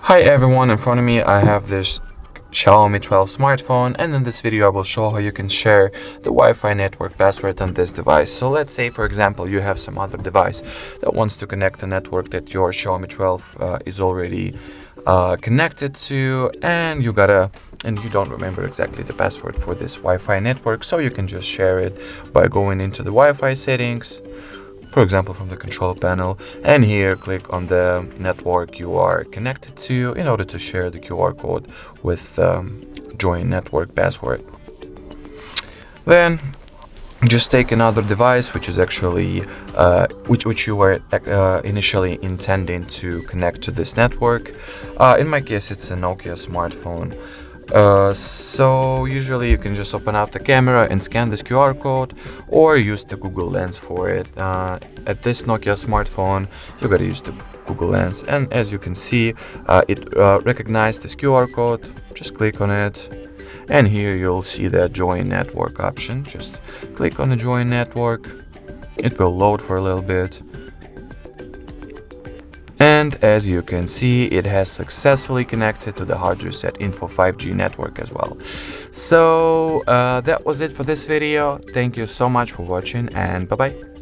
Hi everyone, in front of me I have this Xiaomi 12 smartphone, and in this video I will show how you can share the Wi-Fi network password on this device. So let's say, for example, you have some other device that wants to connect a network that your Xiaomi 12 is already connected to, and you don't remember exactly the password for this Wi-Fi network, so you can just share it by going into the Wi-Fi settings, for example from the control panel, and here click on the network you are connected to in order to share the QR code with join network password. Then just take another device which is actually which you were initially intending to connect to this network. In my case it's a Nokia smartphone. So usually you can just open up the camera and scan this QR code, or use the Google Lens for it. At this Nokia smartphone you gotta use the Google Lens, and as you can see it recognized this QR code. Just click on it, and here you'll see the join network option. Just click on the join network. It will load for a little bit. And as you can see, it has successfully connected to the HardReset.Info 5G network as well. So that was it for this video. Thank you so much for watching, and bye bye.